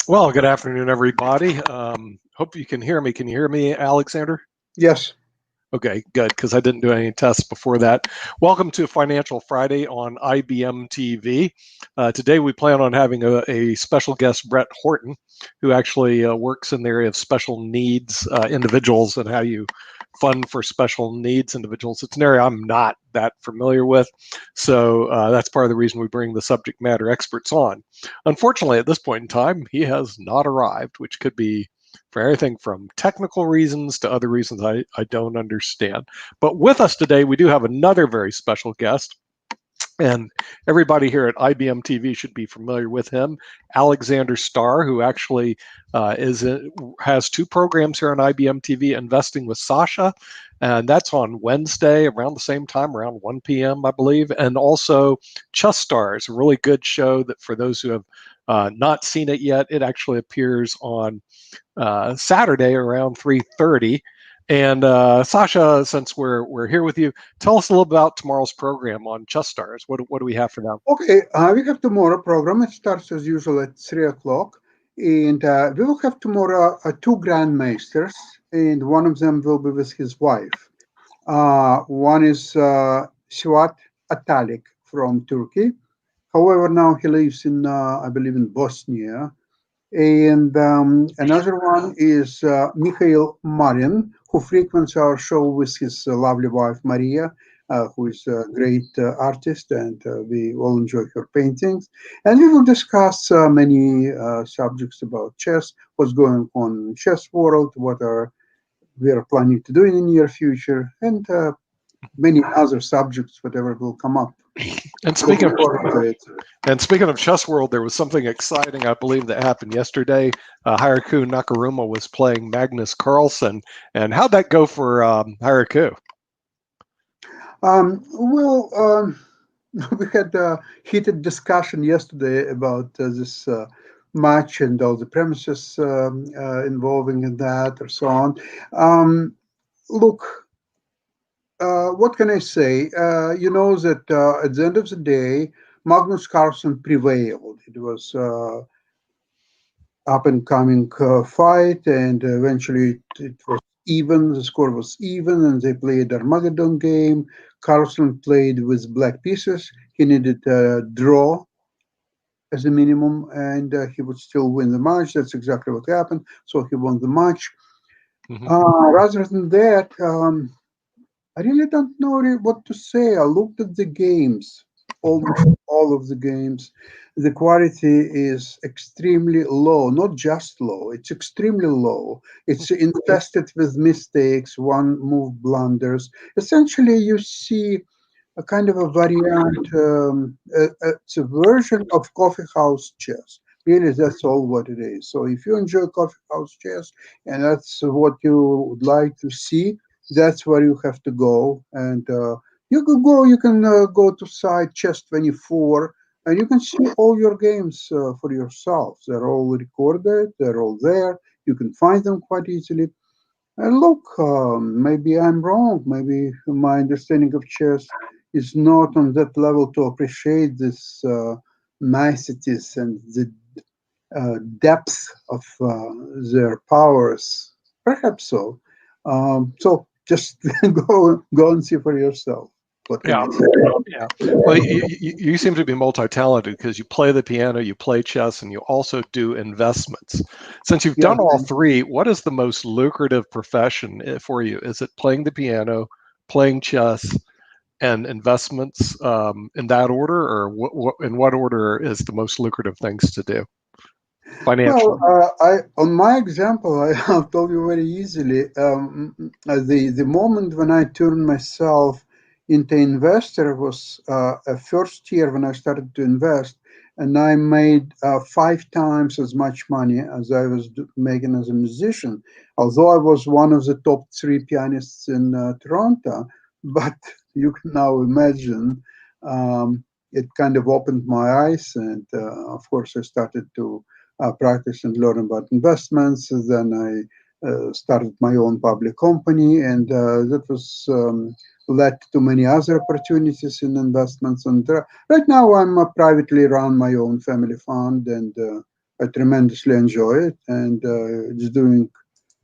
Well, good afternoon, everybody. Hope you can hear me. Can you hear me, Alexander? Yes. Okay, good, because I didn't do any tests before that. Welcome to Financial Friday on IBM TV. Today, we plan on having a special guest, Brett Horton, who actually works in the area of special needs individuals and how you fund for special needs individuals. It's an area I'm not that familiar with, so that's part of the reason we bring the subject matter experts on. Unfortunately, at this point in time, he has not arrived, which could be for everything from technical reasons to other reasons I don't understand. But with us today, we do have another very special guest. And everybody here at IBM TV should be familiar with him, Alexander Starr, who actually has two programs here on IBM TV, Investing with Sasha, and that's on Wednesday around the same time, around 1 p.m., I believe, and also Chess Stars, a really good show that for those who have not seen it yet, it actually appears on Saturday around 3:30. And Sasha, since we're here with you, tell us a little about tomorrow's program on Chess Stars. What do we have for them? Okay. We have tomorrow program. It starts as usual at 3 o'clock, and we will have tomorrow two grandmasters, and one of them will be with his wife. One is Suat Atalik from Turkey. However, now he lives in, I believe, in Bosnia. And another one is Mikhail Marin, who frequents our show with his lovely wife Maria, who is a great artist, and we all enjoy her paintings. And we will discuss many subjects about chess, what's going on in chess world, what are we are planning to do in the near future, and many other subjects, whatever will come up. And speaking Looking of forward to it. and speaking of Chess World, there was something exciting I believe that happened yesterday. Hiraku Nakaruma was playing Magnus Carlsen, and how'd that go for Hiraku? Well, we had a heated discussion yesterday about this match and all the premises involving in that or so on. Look, what can I say? You know that at the end of the day, Magnus Carlsen prevailed. It was up and coming fight, and eventually it was even. The score was even, and they played Armageddon game. Carlsen played with black pieces. He needed a draw as a minimum, and he would still win the match. That's exactly what happened. So he won the match. Mm-hmm. Rather than that, I really don't know what to say. I looked at the games, almost all of the games. The quality is extremely low, not just low, it's extremely low. It's infested with mistakes, one move blunders. Essentially, you see a kind of a variant, it's a version of coffee house chess. Really, that's all what it is. So if you enjoy coffee house chess and that's what you would like to see, that's where you have to go. And you can go to site Chess24 and you can see all your games for yourself. They're all recorded, they're all there. You can find them quite easily. And look, maybe I'm wrong. Maybe my understanding of chess is not on that level to appreciate this niceties and the depth of their powers. Perhaps so. So just go and see for yourself. What can Yeah, I say? yeah. Well, you seem to be multi-talented because you play the piano, you play chess, and you also do investments. Since you've Yes, done all three, what is the most lucrative profession for you? Is it playing the piano, playing chess, and investments in that order, or in what order is the most lucrative things to do well, financially? I on my example, I have told you very easily. The moment when I turned myself into investor was a first year when I started to invest, and I made 5 times as much money as I was making as a musician. Although I was one of the top three pianists in Toronto, but you can now imagine. It kind of opened my eyes, and of course, I started to practice and learn about investments. Then I started my own public company, and that was led to many other opportunities in investments. And right now, I'm privately run my own family fund, and I tremendously enjoy it, and it's doing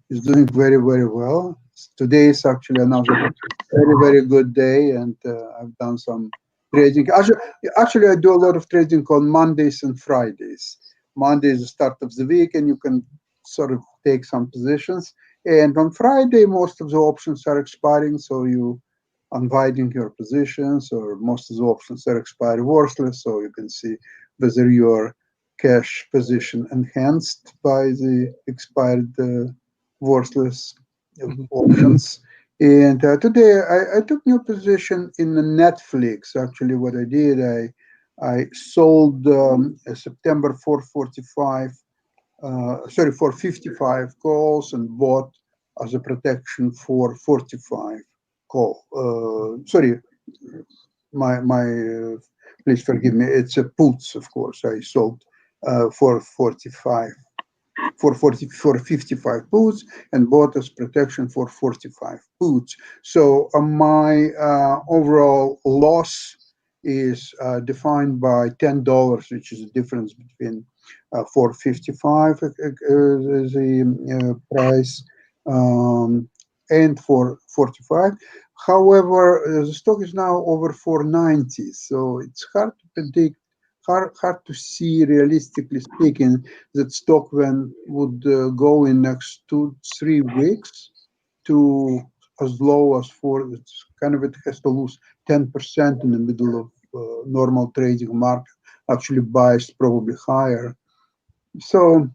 very, very well. Today is actually another very, very good day, and I've done some trading. Actually, I do a lot of trading on Mondays and Fridays. Monday is the start of the week, and you can sort of take some positions. And on Friday, most of the options are expiring, so you unwinding your positions, or most of the options are expired worthless, so you can see whether your cash position enhanced by the expired worthless options. And today I took new position in the Netflix. Actually, what I did, I sold a September 445, sorry, 455 calls, and bought as a protection for 45 call. Sorry, please forgive me. It's a puts, of course. I sold for 45 for 55 puts and bought as protection for 45 puts. So my overall loss is defined by $10, which is the difference between 455 the price, and 445. However, the stock is now over 490, so it's hard to predict, hard to see, realistically speaking, that stock when would go in next 2-3 weeks to as low as 4. It's kind of, it has to lose 10% in the middle of normal trading market. Actually, biased probably higher. So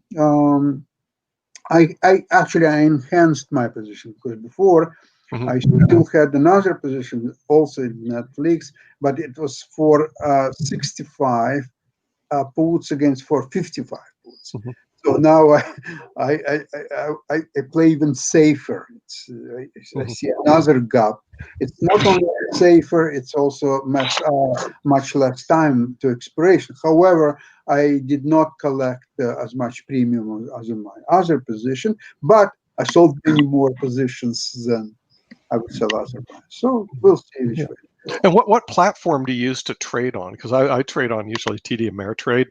I enhanced my position, because before I still had another position also in Netflix, but it was for 65 puts against 455 puts. So now I play even safer. I see another gap. It's not only safer, it's also much less time to expiration. However, I did not collect as much premium as in my other position, but I sold many more positions than I would sell otherwise. So we'll see which way. And what platform do you use to trade on? Because I trade on usually TD Ameritrade.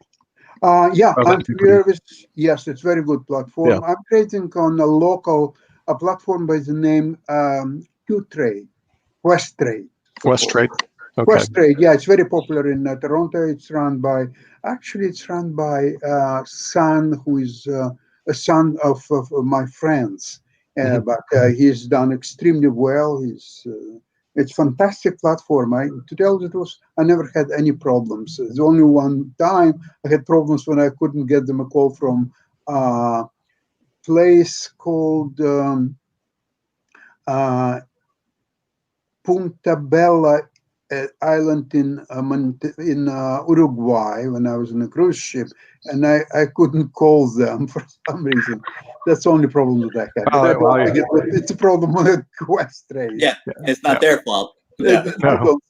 Yeah, I'm familiar with. Yes, it's very good platform. Yeah. I'm trading on a platform by the name Qtrade, Questrade. Questrade. Okay. Questrade, yeah, it's very popular in Toronto. It's run by son who is a son of my friends, but he's done extremely well. It's fantastic platform. To tell the truth, I never had any problems. The only one time I had problems when I couldn't get them a call from a place called Punta Bella island in Uruguay when I was on a cruise ship, and I couldn't call them for some reason. That's the only problem that I had. But it's a problem on a Questrade. Yeah, it's not their fault. Yeah.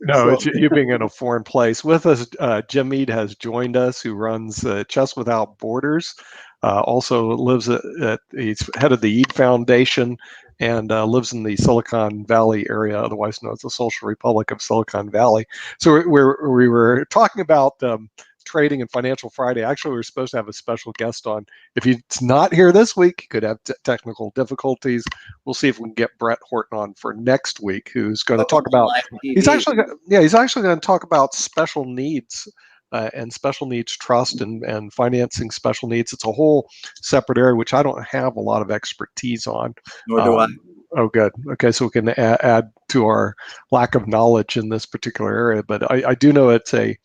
No, it's you being in a foreign place. With us, Jim Mead has joined us, who runs Chess Without Borders. Also lives he's head of the Eid Foundation, and lives in the Silicon Valley area, otherwise known as the Social Republic of Silicon Valley. So we were talking about trading and Financial Friday. Actually, we were supposed to have a special guest on. If he's not here this week, he could have technical difficulties. We'll see if we can get Brett Horton on for next week, who's going to talk about. He's actually going to talk about special needs. And special needs trust and financing special needs. It's a whole separate area, which I don't have a lot of expertise on. Nor do I. Oh, good. Okay, so we can add to our lack of knowledge in this particular area. But I do know it's a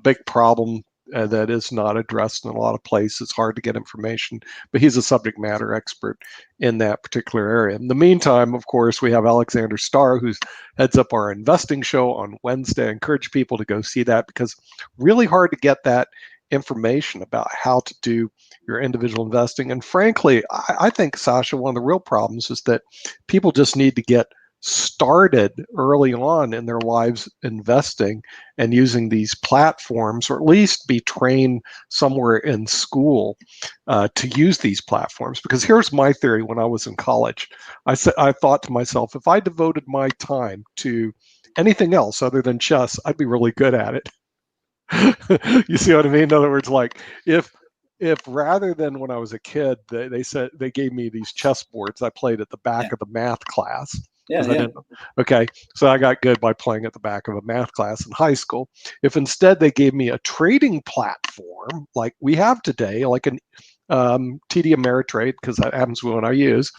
big problem that is not addressed in a lot of places. It's hard to get information, but he's a subject matter expert in that particular area. In the meantime, of course, we have Alexander Starr, who heads up our investing show on Wednesday. I encourage people to go see that, because really hard to get that information about how to do your individual investing. And frankly, I think, Sasha, one of the real problems is that people just need to get started early on in their lives investing and using these platforms, or at least be trained somewhere in school to use these platforms. Because here's my theory: when I was in college, I thought to myself, if I devoted my time to anything else other than chess, I'd be really good at it. You see what I mean? In other words, like if if rather than when I was a kid, they said they gave me these chess boards I played at the back of the math class. Yeah, I didn't. Okay, so I got good by playing at the back of a math class in high school. If instead they gave me a trading platform like we have today, like an TD Ameritrade, because that happens when I use,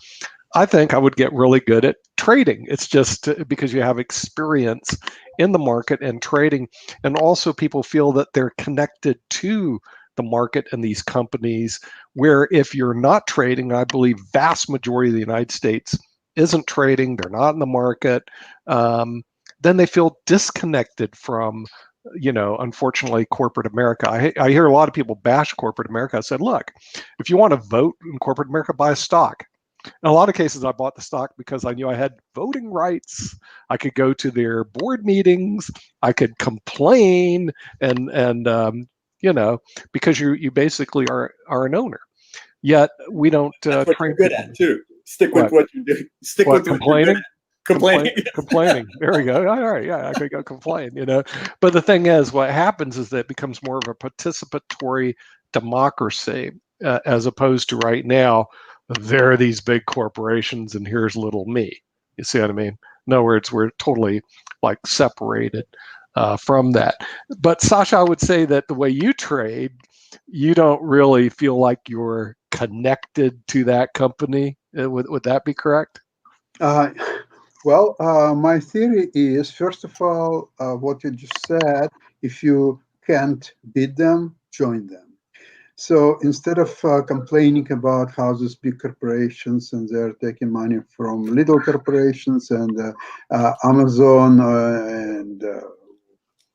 I think I would get really good at trading. It's just because you have experience in the market and trading, and also people feel that they're connected to the market and these companies, where if you're not trading, I believe vast majority of the United States isn't trading, they're not in the market, then they feel disconnected from, unfortunately, corporate America. I hear a lot of people bash corporate America. I said, look, if you want to vote in corporate America, buy a stock. In a lot of cases, I bought the stock because I knew I had voting rights. I could go to their board meetings. I could complain, and because you basically are an owner. Yet we don't That's what train you're good people. at too. Stick with what you do. Stick What, with what you're good at. Complaining. Complaining. There we go. All right. Yeah, I could go complain, But the thing is, what happens is that it becomes more of a participatory democracy, as opposed to right now, there are these big corporations and here's little me. You see what I mean? In other words, we're totally like separated from that. But Sasha, I would say that the way you trade, you don't really feel like you're connected to that company. Would that be correct? Well, my theory is, first of all, what you just said, if you can't beat them, join them. So instead of complaining about how these big corporations and they're taking money from little corporations and Amazon and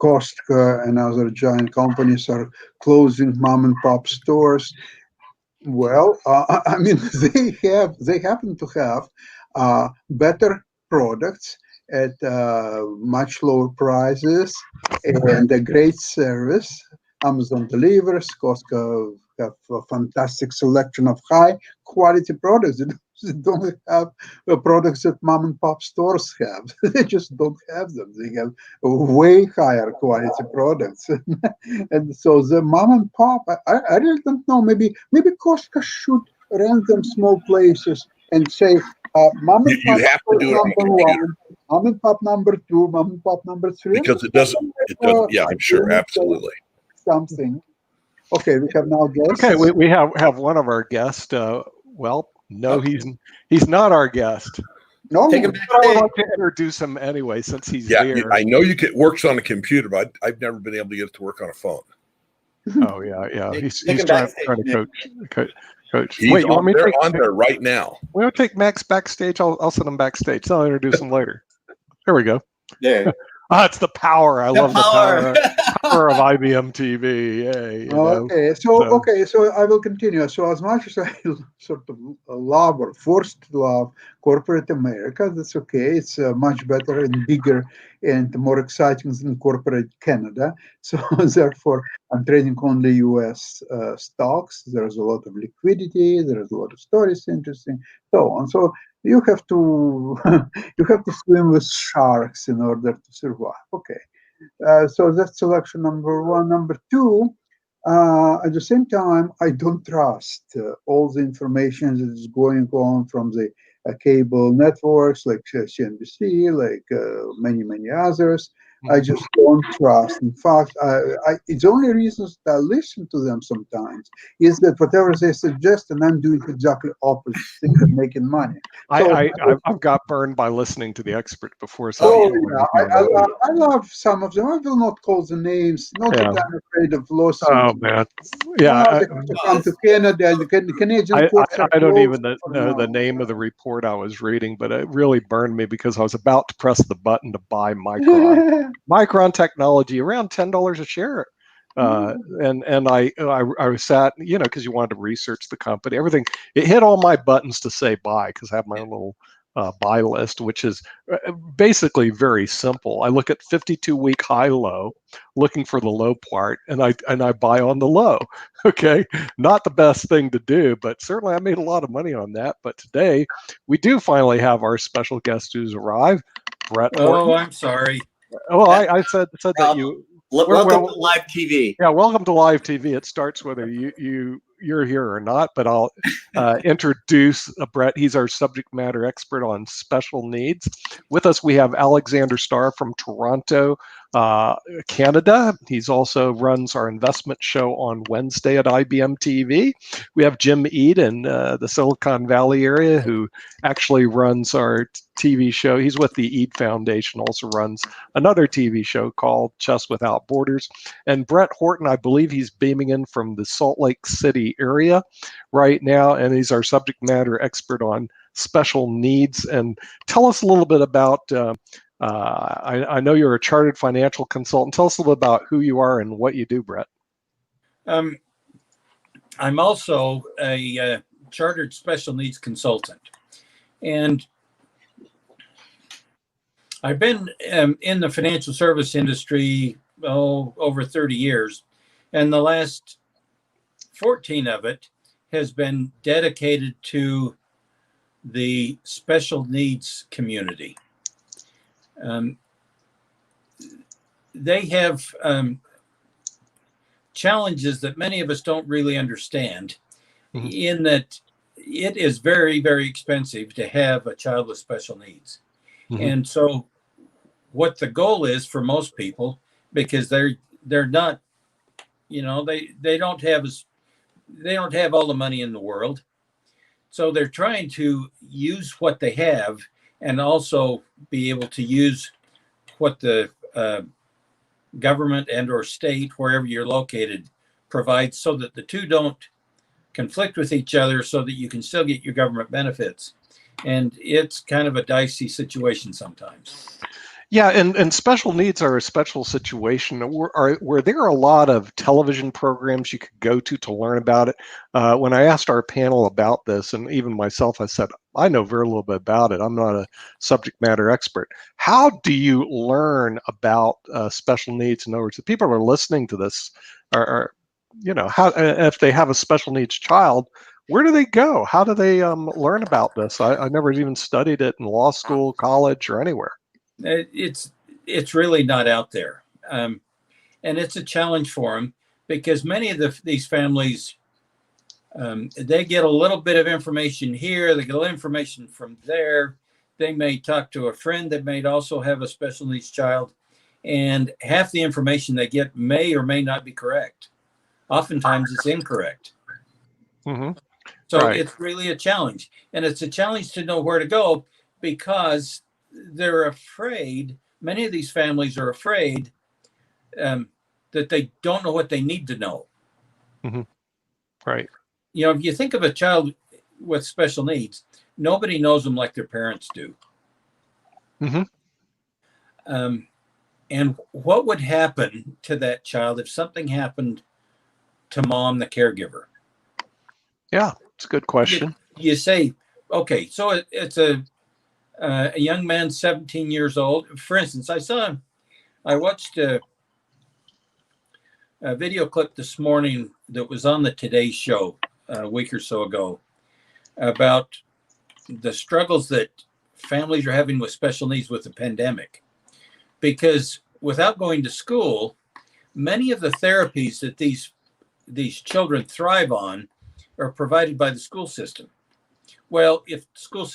Costco and other giant companies are closing mom and pop stores. Well, I mean, they happen to have better products at much lower prices and a great service. Amazon delivers. Costco have a fantastic selection of high quality products. They don't have the products that mom and pop stores have. They just don't have them. They have way higher quality products. And so the mom and pop, I really don't know. Maybe Costco should rent them small places and say, mom and pop You have to do it on number computer. one, mom and pop number two, mom and pop number three. Because it doesn't. Yeah, I'm sure. Absolutely. Something. Okay, we have now guests. Okay, we have one of our guests. No, he's not our guest. No, Take him But I would backstage. like to introduce him anyway, since he's Yeah, there. I know works on a computer, but I've never been able to get it to work on a phone. Oh yeah. He's Take him trying backstage, to coach. He's Wait, you want me to they're take? on there right now. We want to take Max backstage. I'll send him backstage. I'll introduce him later. There we go. There. It's the power. I love the power. power of IBM TV. Yay, Okay, so I will continue. So as much as I sort of love or forced to love corporate America, that's okay. It's much better and bigger and more exciting than corporate Canada. So therefore, I'm trading only U.S. Stocks. There's a lot of liquidity. There's a lot of stories interesting, so on. So you have to swim with sharks in order to survive. Okay. So that's selection number one. Number two, at the same time, I don't trust all the information that is going on from the cable networks like CNBC, like many others. I just don't trust. In fact, it's the only reasons that I listen to them sometimes is that whatever they suggest, and I'm doing exactly opposite thing and making money. So, I've got burned by listening to the expert before. So I love some of them. I will not call the names. Not that I'm afraid of lawsuits. Oh man, yeah. They have to come to Canada. The Canadian courts are I don't closed even for know the now. name of the report I was reading, but it really burned me because I was about to press the button to buy Micron. Micron Technology, around $10 a share. And I was sat, because you wanted to research the company, everything. It hit all my buttons to say buy because I have my own little buy list, which is basically very simple. I look at 52-week high low, looking for the low part, and I buy on the low. Okay, not the best thing to do, but certainly I made a lot of money on that. But today we do finally have our special guest who's arrived, Brett Horton. Oh, I'm sorry. Well, I said that you. Welcome to live TV. Yeah, welcome to live TV. It starts whether you you're here or not, but I'll introduce Brett. He's our subject matter expert on special needs. With us, we have Alexander Starr from Toronto, Canada. He's also runs our investment show on Wednesday at IBM TV. We have Jim Eade in the Silicon Valley area, who actually runs our TV show. He's with the Eade Foundation, also runs another TV show called Chess Without Borders. And Brett Horton, I believe he's beaming in from the Salt Lake City area right now, and he's our subject matter expert on special needs. And tell us a little bit about, I know you're a chartered financial consultant. Tell us a little bit about who you are and what you do, Brett. I'm also a chartered special needs consultant. And I've been in the financial service industry over 30 years, and the last 14 of it has been dedicated to the special needs community. They have challenges that many of us don't really understand, in that it is very, very expensive to have a child with special needs. And so what the goal is for most people, because they're not, they don't have all the money in the world. So they're trying to use what they have and also be able to use what the government and or state, wherever you're located, provides, so that the two don't conflict with each other, so that you can still get your government benefits. And it's kind of a dicey situation sometimes. Yeah, and special needs are a special situation. Were there a lot of television programs you could go to learn about it? When I asked our panel about this, and even myself, I said, I know very little bit about it. I'm not a subject matter expert. How do you learn about special needs? In other words, the people who are listening to this are how, if they have a special needs child, where do they go? How do they learn about this? I never even studied it in law school, college, or anywhere. It's really not out there, and it's a challenge for them, because many of these families, they get a little bit of information here, they get a little information from there. They may talk to a friend that may also have a special needs child, and half the information they get may or may not be correct. Oftentimes it's incorrect. So right. It's really a challenge, and it's a challenge to know where to go, because they're afraid. Many of these families are afraid that they don't know what they need to know. Right. If you think of a child with special needs, nobody knows them like their parents do. And what would happen to that child if something happened to mom, the caregiver? Yeah, it's a good question. You say, okay, so it's a young man, 17 years old. For instance, I watched a video clip this morning that was on the Today Show a week or so ago about the struggles that families are having with special needs with the pandemic. Because without going to school, many of the therapies that these children thrive on are provided by the school system. Well, if school's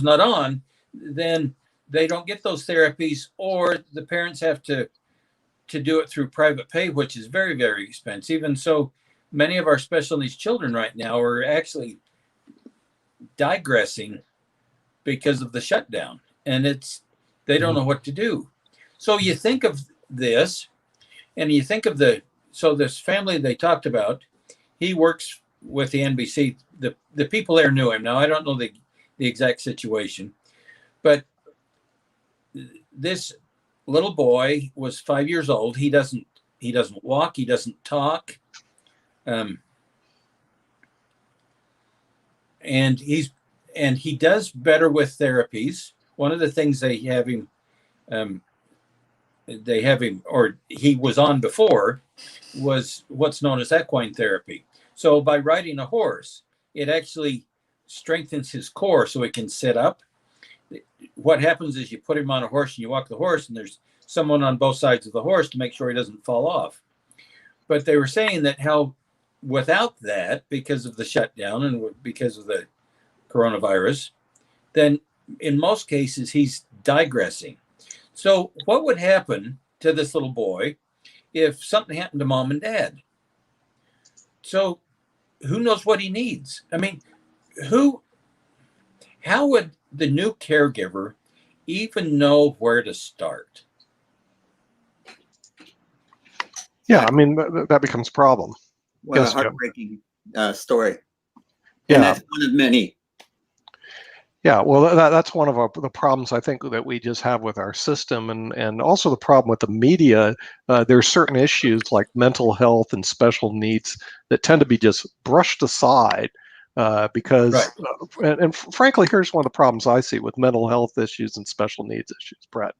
not on, then they don't get those therapies, or the parents have to do it through private pay, which is very, very expensive. And so many of our special needs children right now are actually digressing because of the shutdown, and they don't know what to do. So you think of this, and you think of this family they talked about. He works with the NBC. The people there knew him. Now, I don't know the exact situation, but this little boy was 5 years old. He doesn't walk. He doesn't talk. And he does better with therapies. One of the things they have him, or he was on before, was what's known as equine therapy. So by riding a horse, it actually strengthens his core so he can sit up. What happens is you put him on a horse and you walk the horse, and there's someone on both sides of the horse to make sure he doesn't fall off. But they were saying that how without that, because of the shutdown and because of the coronavirus, then in most cases he's digressing. So what would happen to this little boy if something happened to mom and dad? So who knows what he needs? I mean, how would the new caregiver even know where to start? Yeah, I mean that becomes a problem. What Yes, a Jim. heartbreaking story. Yeah. And that's one of many. Yeah, well, that's one of the problems I think that we just have with our system, and also the problem with the media. There are certain issues like mental health and special needs that tend to be just brushed aside because, Right. and frankly, here's one of the problems I see with mental health issues and special needs issues, Brett.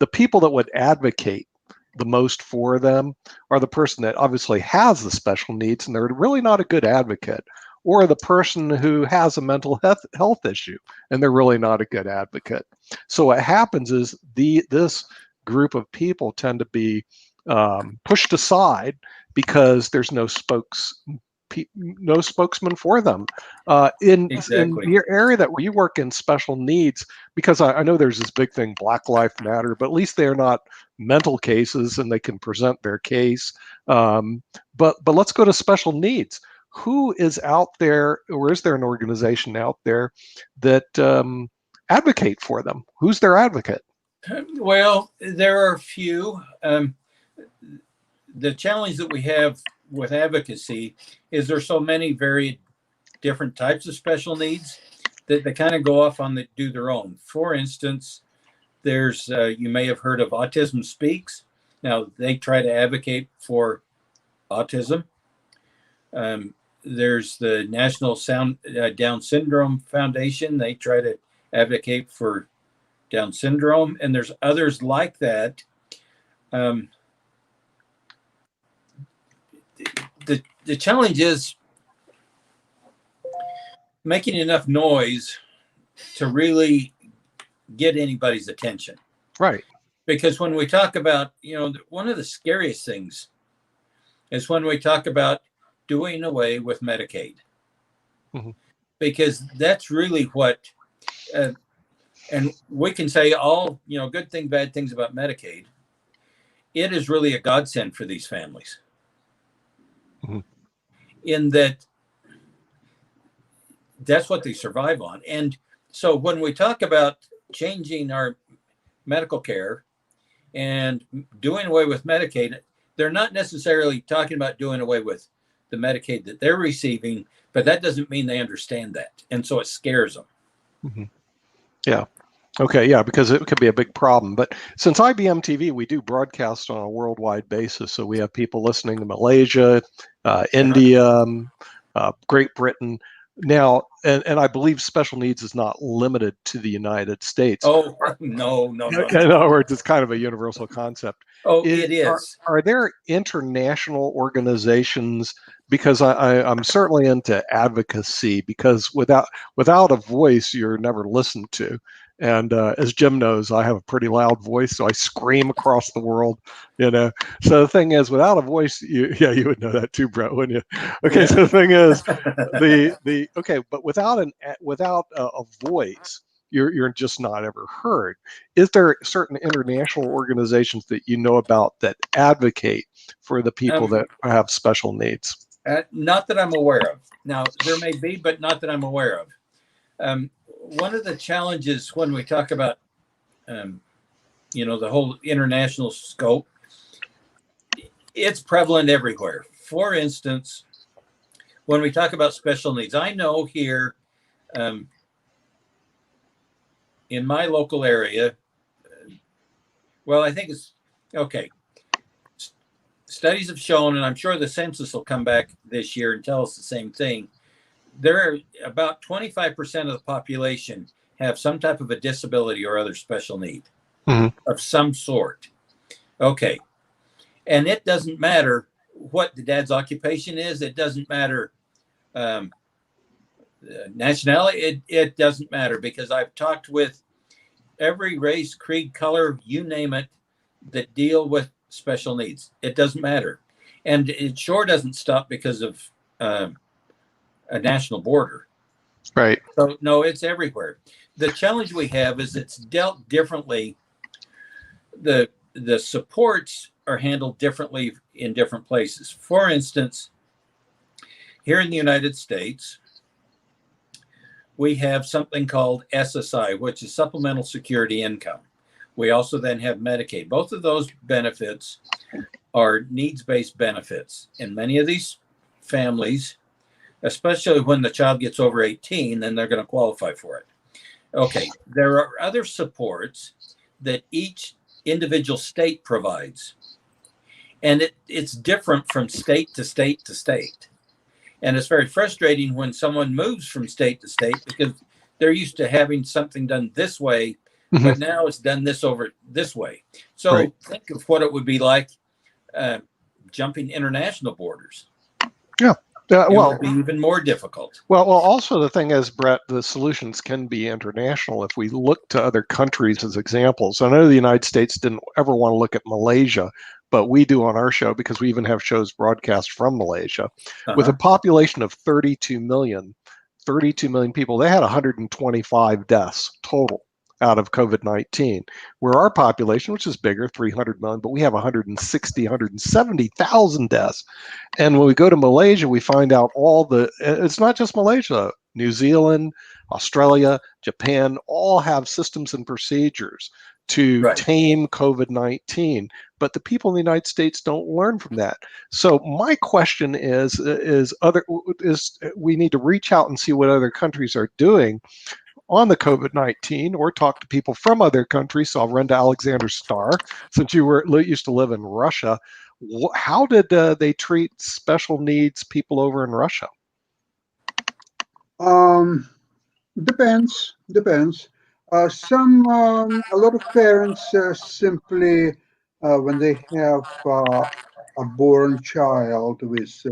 The people that would advocate the most for them are the person that obviously has the special needs and they're really not a good advocate, or the person who has a mental health issue and they're really not a good advocate. So what happens is this group of people tend to be pushed aside because there's no spokesman for them. In your area that where you work in special needs, because I know there's this big thing, Black Lives Matter, but at least they're not mental cases and they can present their case. But let's go to special needs. Who is out there, or is there an organization out there that advocate for them? Who's their advocate? Well, there are a few. The challenge that we have with advocacy is there's so many very different types of special needs that they kind of go off on do their own. For instance, there's you may have heard of Autism Speaks. Now they try to advocate for autism. There's the National Down Syndrome Foundation. They try to advocate for Down syndrome, and there's others like that. The challenge is making enough noise to really get anybody's attention. Right. Because when we talk about, one of the scariest things is when we talk about doing away with Medicaid. Mm-hmm. Because that's really what, and we can say all, good things, bad things about Medicaid. It is really a godsend for these families. Mm-hmm. In that's what they survive on. And so when we talk about changing our medical care and doing away with Medicaid, they're not necessarily talking about doing away with the Medicaid that they're receiving, but that doesn't mean they understand that. And so it scares them. Mm-hmm. Yeah. Okay. Yeah, because it could be a big problem. But since IBM TV, we do broadcast on a worldwide basis. So we have people listening to Malaysia, India, Great Britain. Now, and I believe special needs is not limited to the United States. Oh, no. In other words, it's kind of a universal concept. Oh, it is. Are there international organizations? Because I'm certainly into advocacy, because without a voice, you're never listened to. And as Jim knows, I have a pretty loud voice, so I scream across the world, So the thing is, without a voice, you would know that too, Brett, wouldn't you? Okay, yeah. So the thing is, but without a voice, you're just not ever heard. Is there certain international organizations that you know about that advocate for the people that have special needs? Not that I'm aware of. Now, there may be, but not that I'm aware of. One of the challenges when we talk about, the whole international scope, it's prevalent everywhere. For instance, when we talk about special needs, I know here in my local area, I think it's okay. Studies have shown, and I'm sure the census will come back this year and tell us the same thing. There are about 25% of the population have some type of a disability or other special need of some sort. Okay. And it doesn't matter what the dad's occupation is. It doesn't matter nationality. It doesn't matter, because I've talked with every race, creed, color, you name it, that deal with special needs. It doesn't matter. And it sure doesn't stop because of a national border. Right. So no, it's everywhere. The challenge we have is it's dealt differently. The supports are handled differently in different places. For instance, here in the United States, we have something called SSI, which is Supplemental Security Income. We also then have Medicaid. Both of those benefits are needs-based benefits. And many of these families, especially when the child gets over 18, then they're going to qualify for it. Okay, there are other supports that each individual state provides. And it's different from state to state to state. And it's very frustrating when someone moves from state to state because they're used to having something done this way, but now it's done this way. So Right. think of what it would be like jumping international borders. Yeah. It Well, would be even more difficult. Well, also the thing is, Brett, the solutions can be international if we look to other countries as examples. I know the United States didn't ever want to look at Malaysia, but we do on our show because we even have shows broadcast from Malaysia. With a population of 32 million people, they had 125 deaths total out of COVID-19, where our population, which is bigger, 300 million, but we have 170,000 deaths. And when we go to Malaysia, we find out it's not just Malaysia, New Zealand, Australia, Japan, all have systems and procedures to tame COVID-19. But the people in the United States don't learn from that. So my question is we need to reach out and see what other countries are doing on the COVID-19, or talk to people from other countries. So I'll run to Alexander Starr, since you used to live in Russia. How did they treat special needs people over in Russia? Depends. A lot of parents simply, when they have a born child with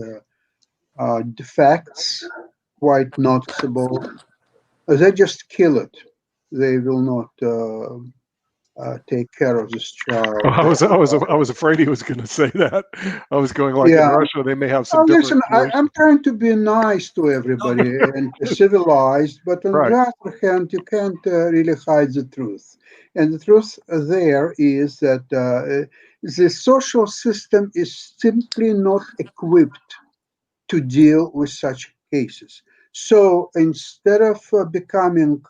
defects, quite noticeable, they just kill it. They will not take care of this child. I was afraid he was going to say that. I was going in Russia, they may have some Listen, different. I'm trying to be nice to everybody and civilized, but on the other hand, you can't really hide the truth. And the truth there is that the social system is simply not equipped to deal with such cases. So instead of becoming,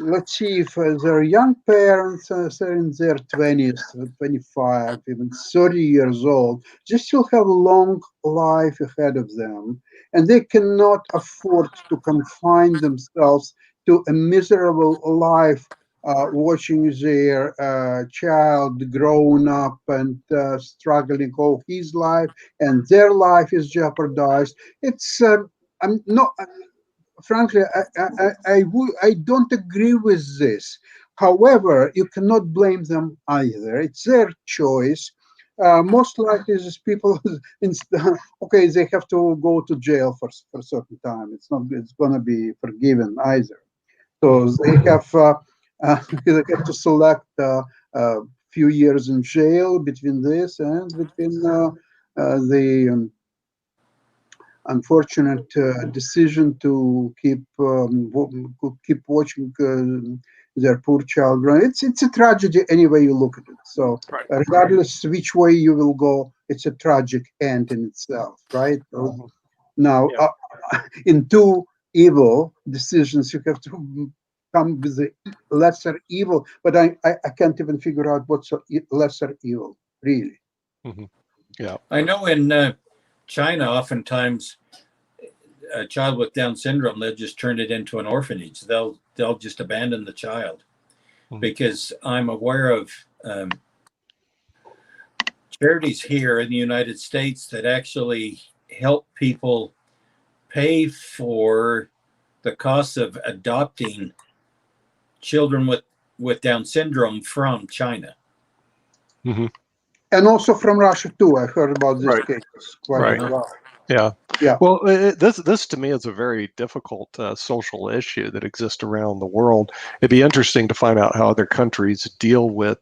let's see, if they're young parents, they're in their 20s, 25, even 30 years old, they still have a long life ahead of them, and they cannot afford to confine themselves to a miserable life, watching their child grown up and struggling all his life, and their life is jeopardized. It's I'm not, frankly, I don't agree with this. However, you cannot blame them either. It's their choice. Most likely, these people, okay, they have to go to jail for a certain time. It's going to be forgiven either. So they have to select a few years in jail between this and between the unfortunate decision to keep watching their poor child run. It's a tragedy any way you look at it. So regardless which way you will go, it's a tragic end in itself, right? Now, in two evil decisions, you have to come with the lesser evil. But I can't even figure out what's a lesser evil, really. Mm-hmm. Yeah, I know in China, oftentimes a child with Down syndrome, they'll just turn it into an orphanage. They'll just abandon the child, because I'm aware of charities here in the United States that actually help people pay for the cost of adopting children with Down syndrome from China. Mm-hmm. And also from Russia too. I heard about this case quite a lot. Yeah. Yeah. Well, this to me is a very difficult social issue that exists around the world. It'd be interesting to find out how other countries deal with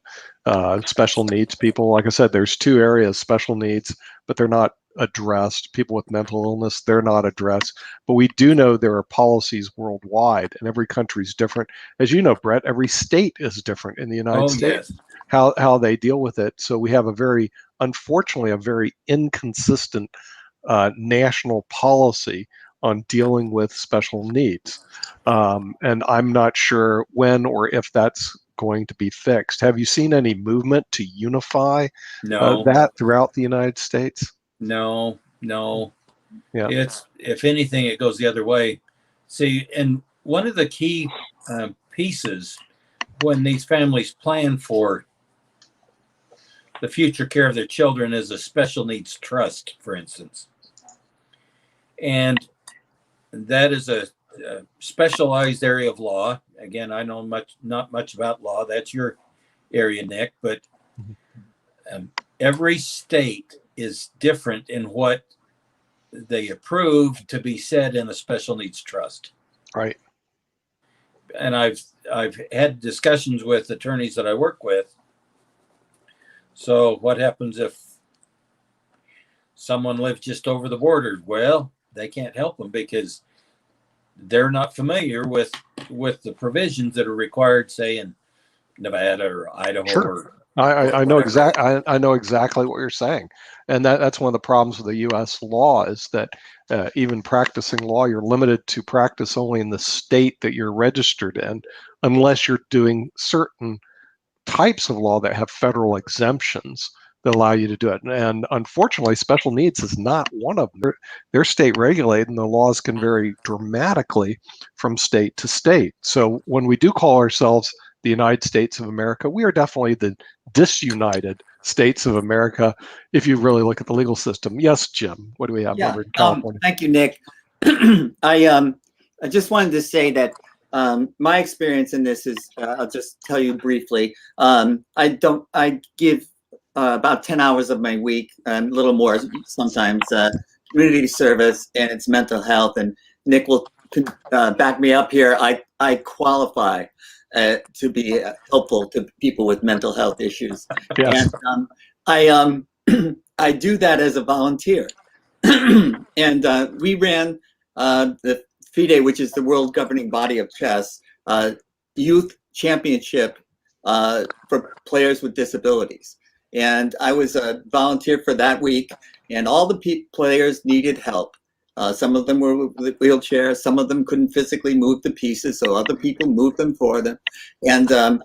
special needs people. Like I said, there's two areas: special needs but they're not addressed. People with mental illness, they're not addressed. But we do know there are policies worldwide, and every country is different. As you know, Brett, every state is different in the United Oh, States, yes. how they deal with it. So we have unfortunately, a very inconsistent national policy on dealing with special needs. And I'm not sure when or if that's going to be fixed. Have you seen any movement to unify No, that throughout the United States? no. Yeah. It's, if anything, it goes the other way. See, and one of the key pieces when these families plan for the future care of their children is a special needs trust, for instance. And that is a specialized area of law. Again, I know not much about law. That's your area, Nick, but every state is different in what they approve to be said in a special needs trust. Right. And I've had discussions with attorneys that I work with. So what happens if someone lives just over the border? Well, they can't help them because they're not familiar with the provisions that are required, say in Nevada or Idaho. Sure. Or I know I know exactly what you're saying, and that's one of the problems with the U.S. law is that even practicing law, you're limited to practice only in the state that you're registered in, unless you're doing certain types of law that have federal exemptions that allow you to do it. And unfortunately, special needs is not one of them. They're state regulated, and the laws can vary dramatically from state to state. So when we do call ourselves the United States of America, we are definitely the disunited states of America if you really look at the legal system. Yes, Jim, what do we have over in California? Thank you, Nick. I just wanted to say that my experience in this is, I'll just tell you briefly. I give about 10 hours of my week, a little more sometimes, community service, and it's mental health. And Nick will back me up here. I qualify to be helpful to people with mental health issues. Yes. And I do that as a volunteer. And we ran the FIDE, which is the world governing body of chess, youth championship for players with disabilities. And I was a volunteer for that week, and all the players needed help. Some of them were with wheelchairs, some of them couldn't physically move the pieces, so other people moved them for them. And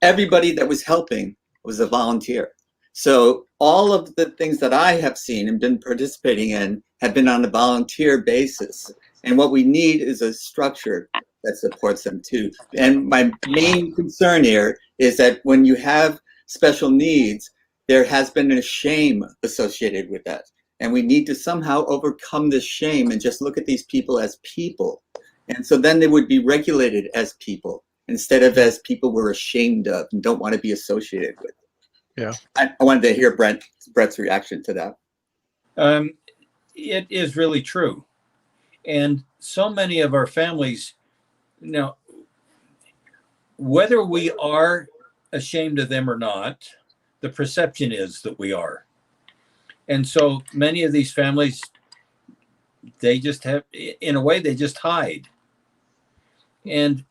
everybody that was helping was a volunteer. So all of the things that I have seen and been participating in have been on a volunteer basis. And what we need is a structure that supports them too. And my main concern here is that when you have special needs, there has been a shame associated with that. And we need to somehow overcome this shame and just look at these people as people. And so then they would be regulated as people instead of as people we're ashamed of and don't want to be associated with. Yeah. I wanted to hear Brett's reaction to that. It is really true. And so many of our families, whether we are ashamed of them or not, the perception is that we are. And so many of these families, they just have, in a way, they just hide. And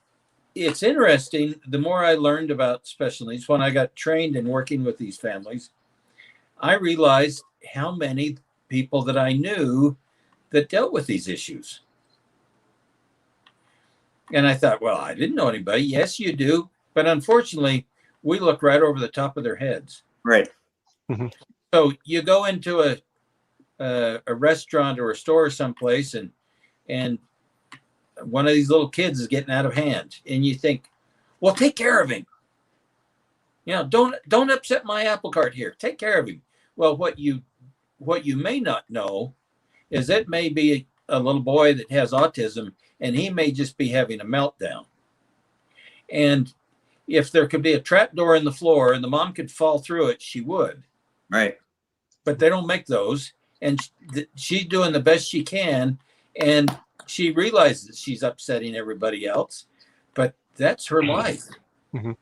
it's interesting, the more I learned about special needs, when I got trained in working with these families, I realized how many people that I knew that dealt with these issues. And I thought, well, I didn't know anybody. Yes, you do. But unfortunately, we look right over the top of their heads. Right. Mm-hmm. So you go into a restaurant or a store someplace, and one of these little kids is getting out of hand, and you think, well, take care of him. Don't upset my apple cart here. Take care of him. Well, what you may not know is it may be a little boy that has autism, and he may just be having a meltdown. And if there could be a trap door in the floor and the mom could fall through it, she would. Right. But they don't make those. And she's doing the best she can. And she realizes she's upsetting everybody else. But that's her life. Mm-hmm.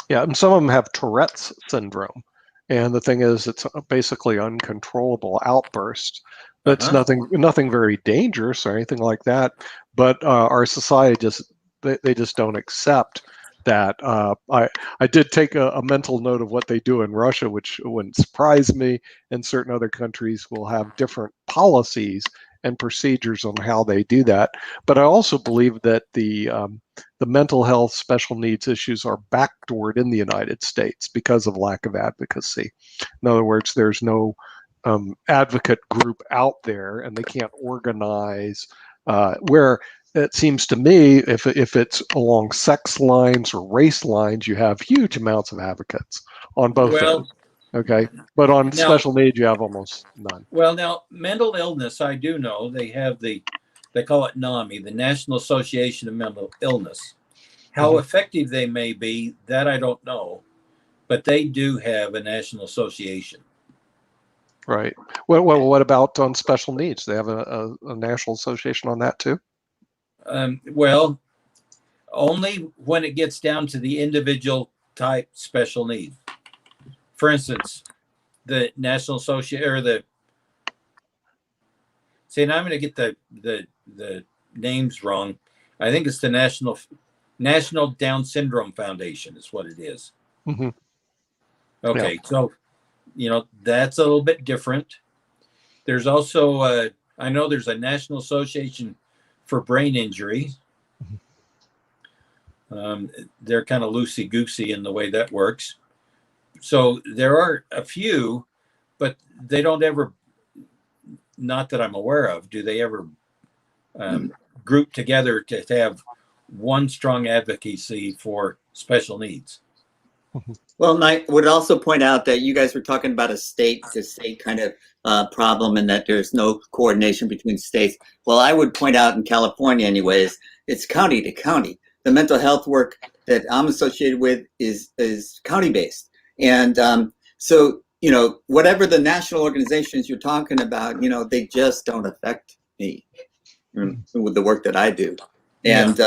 Yeah. And some of them have Tourette's syndrome. And the thing is, it's basically uncontrollable outburst. That's Uh-huh. nothing very dangerous or anything like that. But our society just they just don't accept that. I did take a mental note of what they do in Russia, which wouldn't surprise me. And certain other countries will have different policies and procedures on how they do that. But I also believe that the mental health special needs issues are backdoored in the United States because of lack of advocacy. In other words, there's no advocate group out there, and they can't organize where it seems to me if it's along sex lines or race lines, you have huge amounts of advocates on both Well, ends. Okay, but on now, special needs, you have almost none. well, now mental illness, I do know they have they call it NAMI, the National Association of Mental Illness. How Mhm. effective they may be, that I don't know, but they do have a national association. Right. Well, what about on special needs? They have a national association on that too. Well, only when it gets down to the individual type special need. For instance, the National Association or the see, and I'm going to get the names wrong. I think it's the National Down Syndrome Foundation is what it is. Mm-hmm. Okay, so that's a little bit different. There's also I know there's a National Association for Brain Injury. They're kind of loosey goosey in the way that works. So there are a few, but they don't ever, not that I'm aware of, do they ever group together to have one strong advocacy for special needs? Well, I would also point out that you guys were talking about a state kind of problem and that there's no coordination between states. Well, I would point out in California anyways, it's county to county. The mental health work that I'm associated with is county based. And so, whatever the national organizations you're talking about, they just don't affect me with the work that I do. And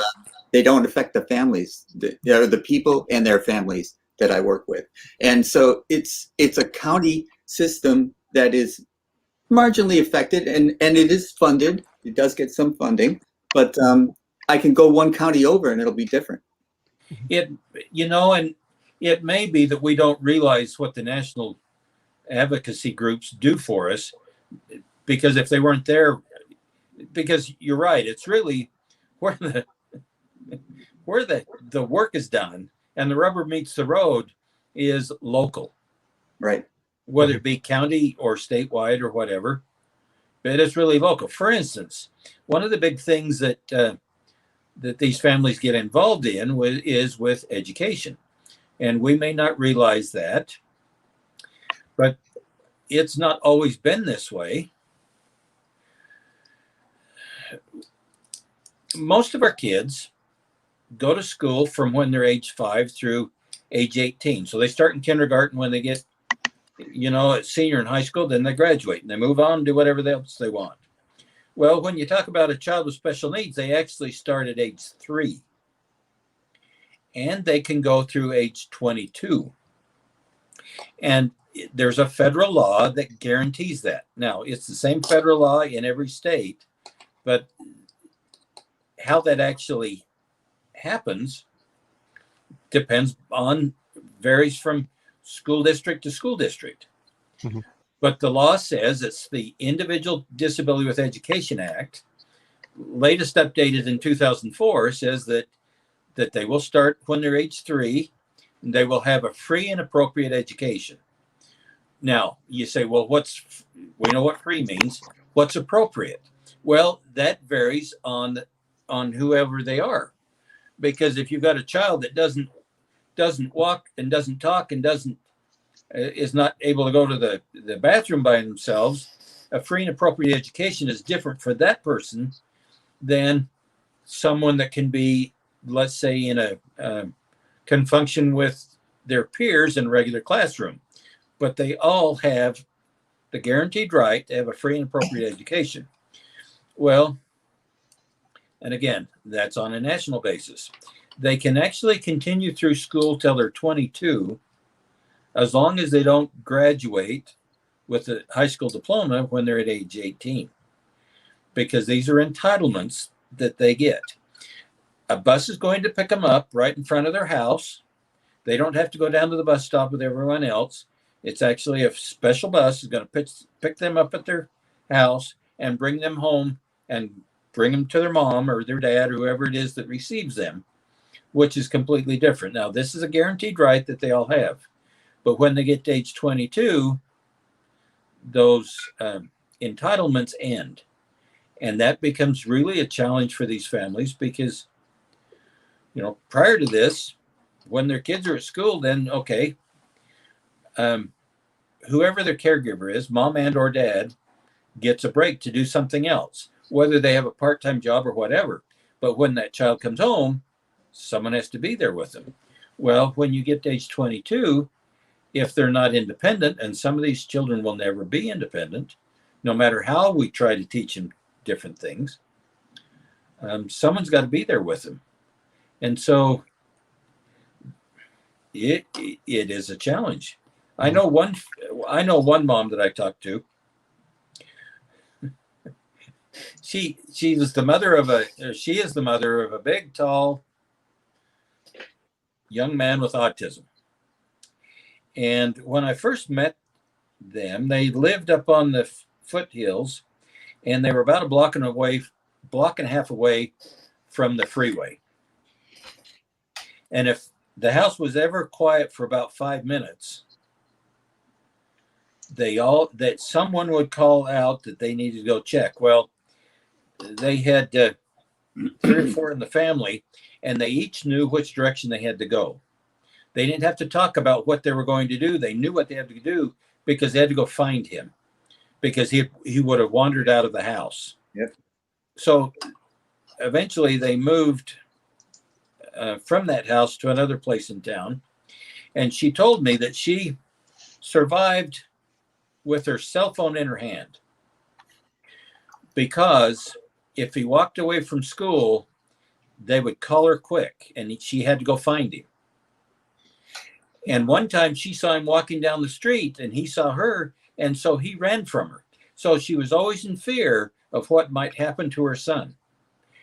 they don't affect the families, the people and their families that I work with. And so it's a county system that is marginally affected and it is funded. It does get some funding, but I can go one county over and it'll be different. And it may be that we don't realize what the national advocacy groups do for us, because if they weren't there, because you're right, it's really where the work is done and the rubber meets the road is local, right? Whether it be county or statewide or whatever, but it's really local. For instance, one of the big things that these families get involved in is with education, and we may not realize that, but it's not always been this way. Most of our kids go to school from when they're age 5 through age 18. So they start in kindergarten when they get, a senior in high school, then they graduate and they move on and do whatever else they want. Well, when you talk about a child with special needs, they actually start at age 3 and they can go through age 22. And there's a federal law that guarantees that. Now, it's the same federal law in every state, but how that actually happens varies from school district to school district. Mm-hmm. But the law says it's the Individual Disability with Education Act, latest updated in 2004, says that they will start when they're age 3 and they will have a free and appropriate education. Now you say, well, we know what free means. What's appropriate? Well, that varies on whoever they are, because if you've got a child that doesn't walk and doesn't talk and is not able to go to the bathroom by themselves, a free and appropriate education is different for that person than someone that can be, let's say, can function with their peers in a regular classroom, but they all have the guaranteed right to have a free and appropriate education. Well, and again, that's on a national basis. They can actually continue through school till they're 22 as long as they don't graduate with a high school diploma when they're at age 18, because these are entitlements that they get. A bus is going to pick them up right in front of their house. They don't have to go down to the bus stop with everyone else. It's actually a special bus is going to pick them up at their house and bring them home and bring them to their mom or their dad, or whoever it is that receives them, which is completely different. Now, this is a guaranteed right that they all have. But when they get to age 22, those entitlements end. And that becomes really a challenge for these families because, you know, prior to this, when their kids are at school, then, okay, whoever their caregiver is, mom and or dad, gets a break to do something else, whether they have a part-time job or whatever. But when that child comes home, someone has to be there with them. Well, when you get to age 22, if they're not independent, and some of these children will never be independent, no matter how we try to teach them different things, someone's got to be there with them. And so it is a challenge. I know one mom that I talked to. She is the mother of a big, tall young man with autism. And when I first met them, they lived up on the foothills, and they were about a block and a half away from the freeway. And if the house was ever quiet for about 5 minutes, that someone would call out that they needed to go check. Well, they had 3 or 4 in the family, and they each knew which direction they had to go. They didn't have to talk about what they were going to do. They knew what they had to do because they had to go find him, because he would have wandered out of the house. Yep. So eventually they moved from that house to another place in town. And she told me that she survived with her cell phone in her hand, because if he walked away from school, they would call her quick, and she had to go find him. And one time she saw him walking down the street, and he saw her, and so he ran from her. So she was always in fear of what might happen to her son.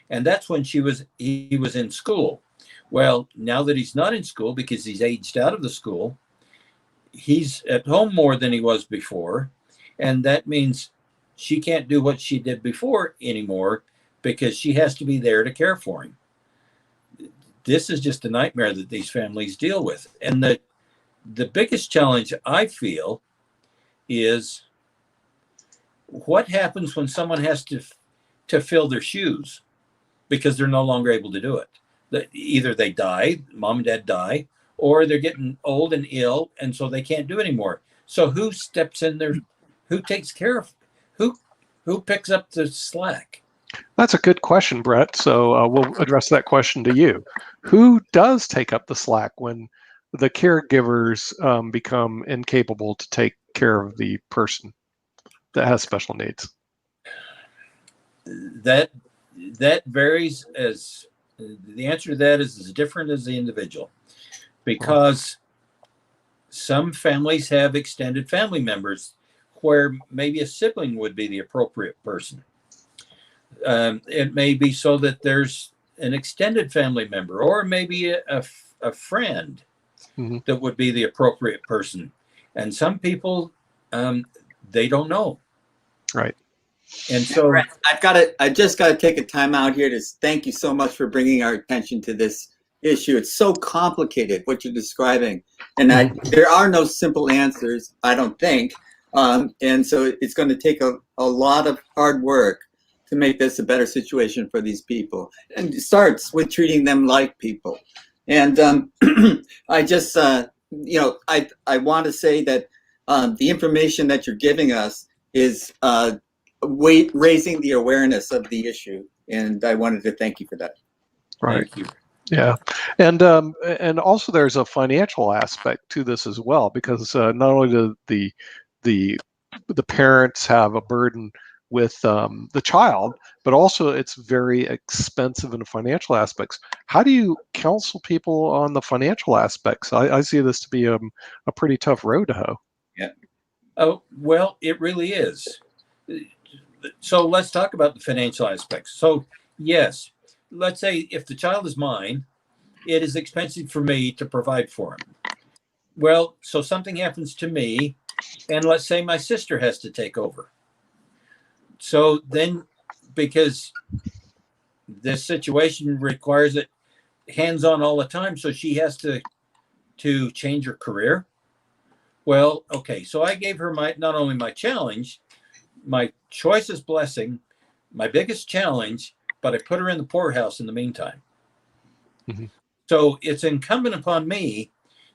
And that's when he was in school. Well, now that he's not in school because he's aged out of the school, he's at home more than he was before. And that means she can't do what she did before anymore because she has to be there to care for him. This is just a nightmare that these families deal with. And the biggest challenge I feel is what happens when someone has to fill their shoes because they're no longer able to do it. Either they die, mom and dad die, or they're getting old and ill, and so they can't do anymore. So who steps in there? Who takes care of? Who picks up the slack? That's a good question, Brett. So we'll address that question to you. Who does take up the slack when the caregivers become incapable to take care of the person that has special needs? That varies. As the answer to that is as different as the individual, because some families have extended family members where maybe a sibling would be the appropriate person. It may be so that there's an extended family member, or maybe a friend that would be the appropriate person. And some people, they don't know. Right. And so I just got to take a time out here to thank you so much for bringing our attention to this issue. It's so complicated what you're describing, and there are no simple answers, I don't think. And so it's going to take a lot of hard work to make this a better situation for these people. And it starts with treating them like people. And I just, I want to say that the information that you're giving us is raising the awareness of the issue. And I wanted to thank you for that. Right. Thank you. Yeah, and also there's a financial aspect to this as well, because not only do the parents have a burden with the child, but also it's very expensive in the financial aspects. How do you counsel people on the financial aspects? I see this to be a pretty tough road to hoe. Yeah. Oh, well, it really is. So let's talk about the financial aspects. So, yes, let's say if the child is mine, it is expensive for me to provide for him. Well, so something happens to me, and let's say my sister has to take over. So then, because this situation requires it hands-on all the time, so she has to change her career. Well, okay, so I gave her not only my challenge, my choicest blessing, my biggest challenge, but I put her in the poorhouse in the meantime. Mm-hmm. So it's incumbent upon me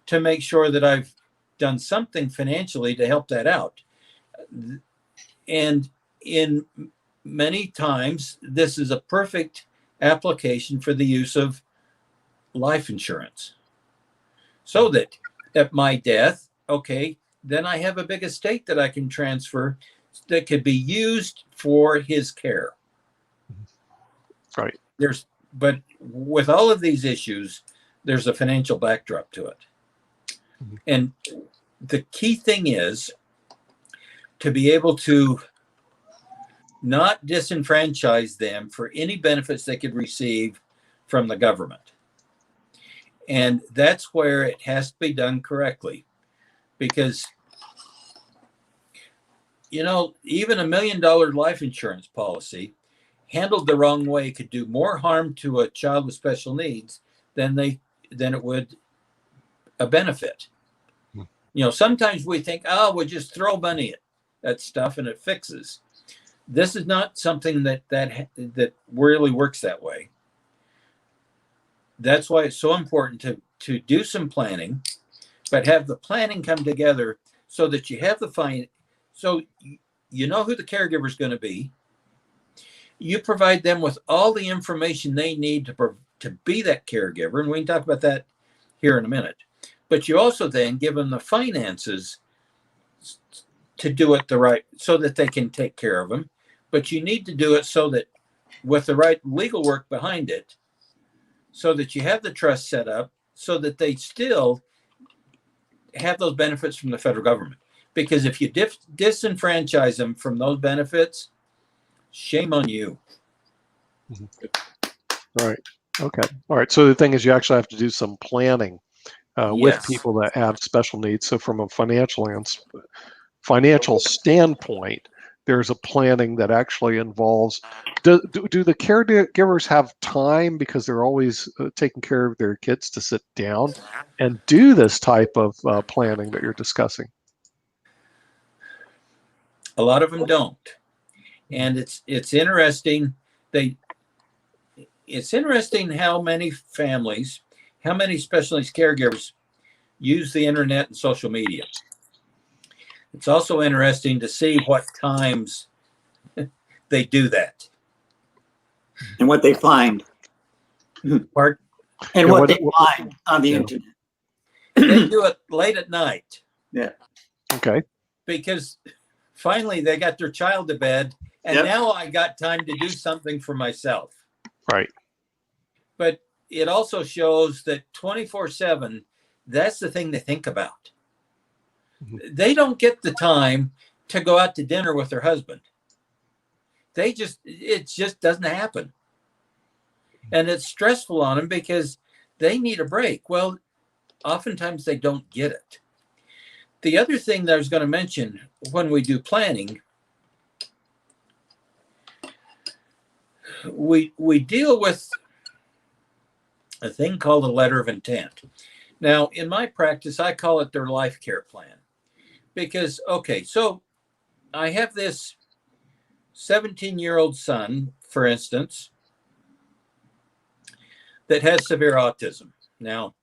to make sure that I've done something financially to help that out. And in many times, this is a perfect application for the use of life insurance. So that at my death, okay, then I have a big estate that I can transfer that could be used for his care. Right. But with all of these issues, there's a financial backdrop to it. Mm-hmm. And the key thing is to be able to not disenfranchise them for any benefits they could receive from the government. And that's where it has to be done correctly. Because, you know, even $1 million life insurance policy handled the wrong way could do more harm to a child with special needs than it would a benefit. You know, sometimes we think, oh, we'll just throw money at stuff and it fixes. This is not something that really works that way. That's why it's so important to do some planning, but have the planning come together so that you have so you know who the caregiver is going to be. You provide them with all the information they need to be that caregiver, and we can talk about that here in a minute. But you also then give them the finances to do it so that they can take care of them. But you need to do it so that with the right legal work behind it, so that you have the trust set up, so that they still have those benefits from the federal government. Because if you disenfranchise them from those benefits, shame on you. Right. Okay. All right. So the thing is, you actually have to do some planning with Yes. people that have special needs. So from a financial standpoint, there's a planning that actually involves. Do the caregivers have time, because they're always taking care of their kids, to sit down and do this type of planning that you're discussing? A lot of them don't, and it's interesting. It's interesting how many families, how many special needs caregivers use the internet and social media. It's also interesting to see what times they do that and what they find. Part And Yeah, what what- they find on the Yeah. internet. they do it late at night Yeah. Okay. because finally they got their child to bed, and Yep. now I got time to do something for myself. Right. But it also shows that 24/7, that's the thing to think about. Mhm. They don't get the time to go out to dinner with their husband. It just doesn't happen. And it's stressful on them because they need a break. Well, oftentimes they don't get it. The other thing that I was going to mention when we do planning, we deal with a thing called a letter of intent. Now, in my practice, I call it their life care plan. Because, okay, so I have this 17-year-old son, for instance, that has severe autism. Now,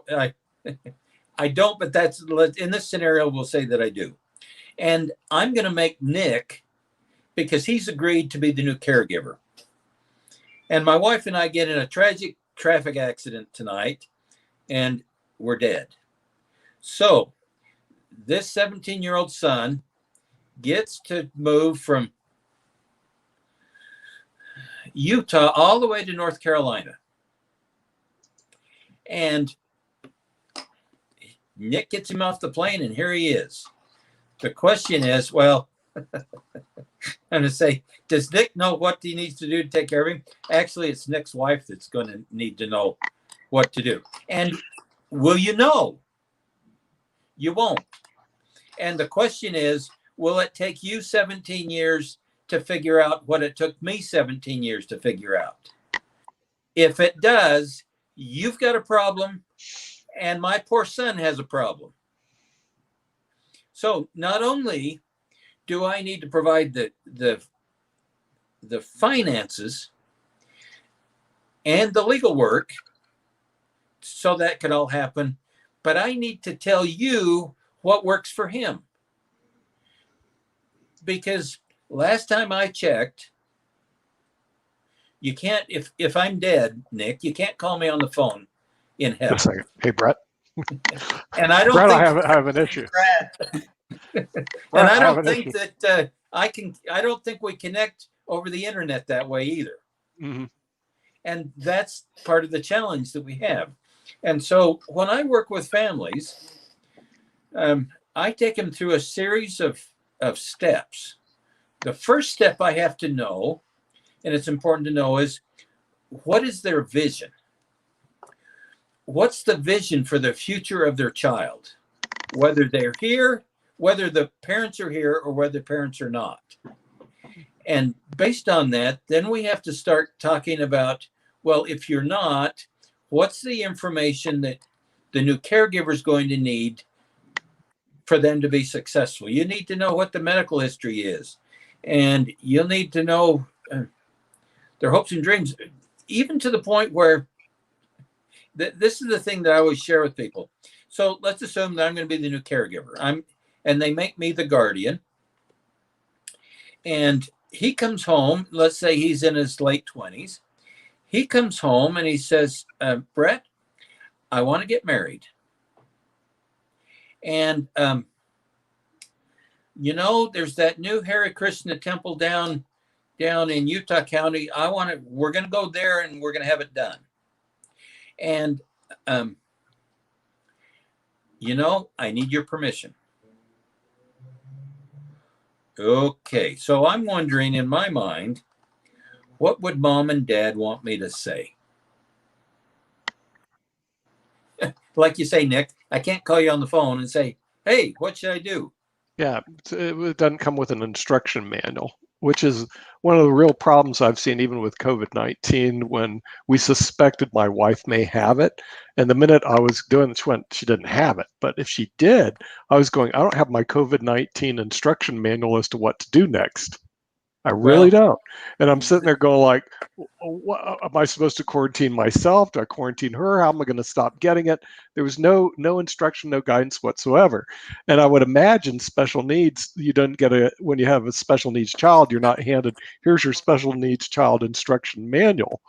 I don't, but that's, in this scenario, we'll say that I do. And I'm going to make Nick, because he's agreed to be the new caregiver. And my wife and I get in a tragic traffic accident tonight, and we're dead. So this 17-year-old son gets to move from Utah all the way to North Carolina. And Nick gets him off the plane, and here he is. The question is, well, I'm going to say, does Nick know what he needs to do to take care of him? Actually, it's Nick's wife that's going to need to know what to do. And will you know? You won't. And the question is, will it take you 17 years to figure out what it took me 17 years to figure out? If it does, you've got a problem, and my poor son has a problem. So not only do I need to provide the finances and the legal work so that could all happen, but I need to tell you what works for him. Because last time I checked, you can't, if I'm dead, Nick, you can't call me on the phone in heaven. Just a second. Hey, Brett. And I don't Brett, think I have an issue. and Brett, I have don't an think issue. that I don't think we connect over the internet that way either. Mm-hmm. And that's part of the challenge that we have. And so when I work with families, I take them through a series of steps. The first step I have to know, and it's important to know, is what is their vision? What's the vision for the future of their child? Whether they're here, whether the parents are here, or whether parents are not. And based on that, then we have to start talking about, well, if you're not, what's the information that the new caregiver is going to need for them to be successful? You need to know what the medical history is. And you'll need to know their hopes and dreams, even to the point where this is the thing that I always share with people. So let's assume that I'm going to be the new caregiver. And they make me the guardian. And he comes home, let's say he's in his late 20s. He comes home and he says, Brett, I want to get married. And, there's that new Hare Krishna temple down in Utah County. We're going to go there and we're going to have it done. And, I need your permission. Okay. So I'm wondering in my mind, what would mom and dad want me to say? Like you say, Nick, I can't call you on the phone and say, hey, what should I do? Yeah, it doesn't come with an instruction manual, which is one of the real problems I've seen even with COVID-19 when we suspected my wife may have it. And the minute I was doing this, she didn't have it. But if she did, I was going, I don't have my COVID-19 instruction manual as to what to do next. I really don't. And I'm sitting there going like, what, am I supposed to quarantine myself? Do I quarantine her? How am I going to stop getting it? There was no instruction, no guidance whatsoever. And I would imagine special needs, you don't get when you have a special needs child, you're not handed, here's your special needs child instruction manual.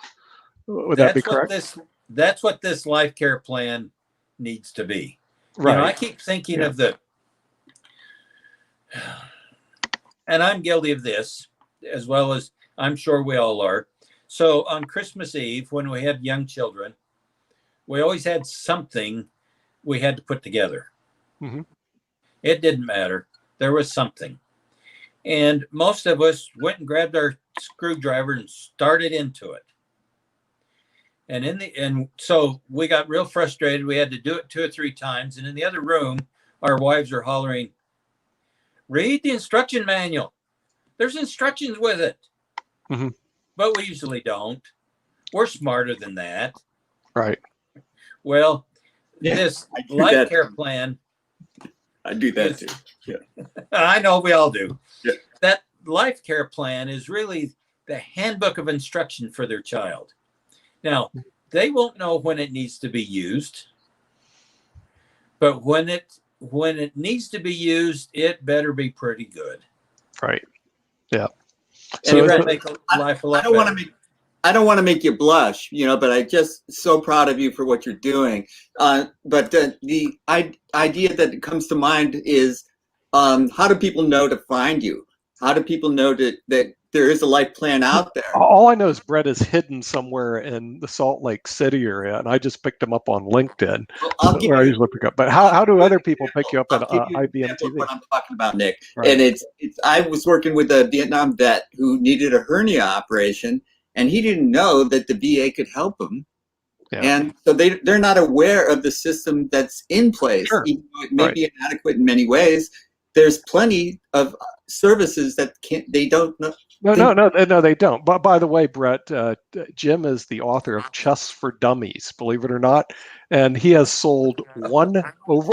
Would that be correct? That's what this life care plan needs to be. Right. I keep thinking of and I'm guilty of this, as well as I'm sure we all are. So on Christmas Eve, when we had young children, we always had something we had to put together. Mm-hmm. It didn't matter. There was something. And most of us went and grabbed our screwdriver and started into it. And so we got real frustrated. We had to do it 2 or 3 times. And in the other room, our wives are hollering, read the instruction manual. There's instructions with it. Mm-hmm. But we usually don't. We're smarter than that. Right. Well, this life care plan. I do that too. Yeah. I know we all do. Yeah. That life care plan is really the handbook of instruction for their child. Now, they won't know when it needs to be used, but when it needs to be used, it better be pretty good. Right. Yeah. So it's going to make life a lot better. I don't want to make you blush, but I'm just so proud of you for what you're doing. But the idea that comes to mind is how do people know to find you? How do people know that there is a life plan out there? All I know is Brett is hidden somewhere in the Salt Lake City area, and I just picked him up on LinkedIn, I'll give where I you usually pick up. But how do other people pick you up at I'll give you an IBM example of TV? what I'm talking about, Nick. Right. And it's I was working with a Vietnam vet who needed a hernia operation, and he didn't know that the VA could help him. Yeah. And so they're not aware of the system that's in place, Sure. even though it may Right. be inadequate in many ways. There's plenty of services that they don't know. No, they don't. But by the way, Brett, Jim is the author of Chess for Dummies, believe it or not, and he has sold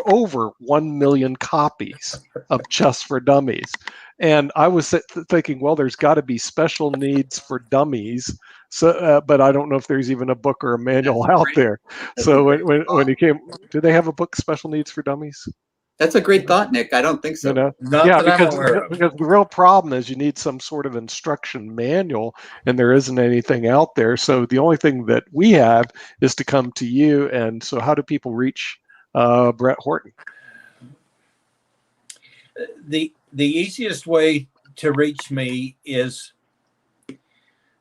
over 1 million copies of Chess for Dummies. And I was thinking, well, there's got to be special needs for dummies. So, but I don't know if there's even a book or a manual out there. So when he came, do they have a book, Special Needs for Dummies? That's a great thought, Nick. I don't think so. You know? Not Yeah, that I'm because aware of. the real problem is you need some sort of instruction manual, and there isn't anything out there. So the only thing that we have is to come to you. And so, how do people reach Brett Horton? The easiest way to reach me is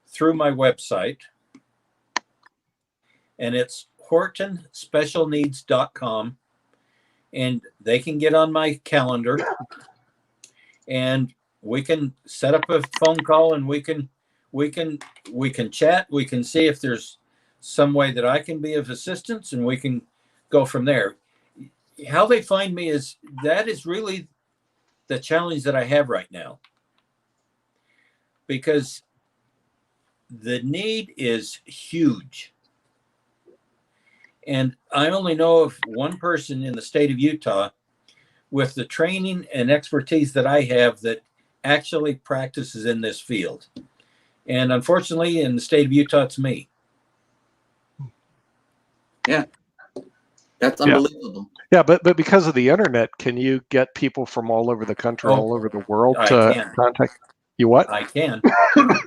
through my website, and it's HortonSpecialNeeds.com, and they can get on my calendar, and we can set up a phone call, and we can chat. We can see if there's some way that I can be of assistance, and we can go from there. How they find me is really the challenge that I have right now, because the need is huge. And I only know of one person in the state of Utah with the training and expertise that I have that actually practices in this field. And unfortunately, in the state of Utah, it's me. Yeah. That's unbelievable. Yeah, but because of the internet, can you get people from all over the country, all over the world I to can. contact you? What? I can.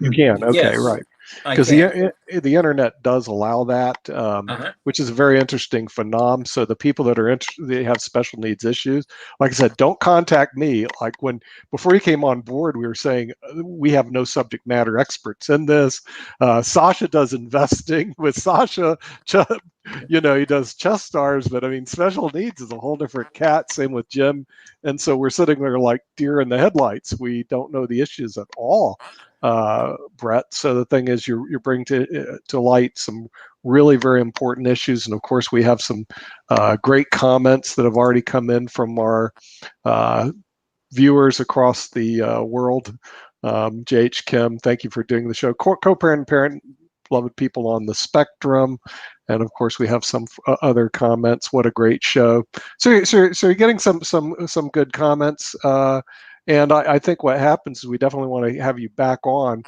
You can. Okay, Yes, right. I Because can. the internet does allow that, which is a very interesting phenomenon. So the people that are they have special needs issues, like I said, don't contact me. Like before you came on board, we were saying we have no subject matter experts in this. Sasha does investing with Sasha. He does chess stars, but I mean, special needs is a whole different cat. Same with Jim. And so we're sitting there like deer in the headlights. We don't know the issues at all. Brett. So the thing is, you're bringing to light some really very important issues, and of course, we have some great comments that have already come in from our viewers across the world. JH Kim, thank you for doing the show. Co-parent, parent, beloved people on the spectrum, and of course, we have some other comments. What a great show! So you're getting some good comments. And I think what happens is we definitely want to have you back on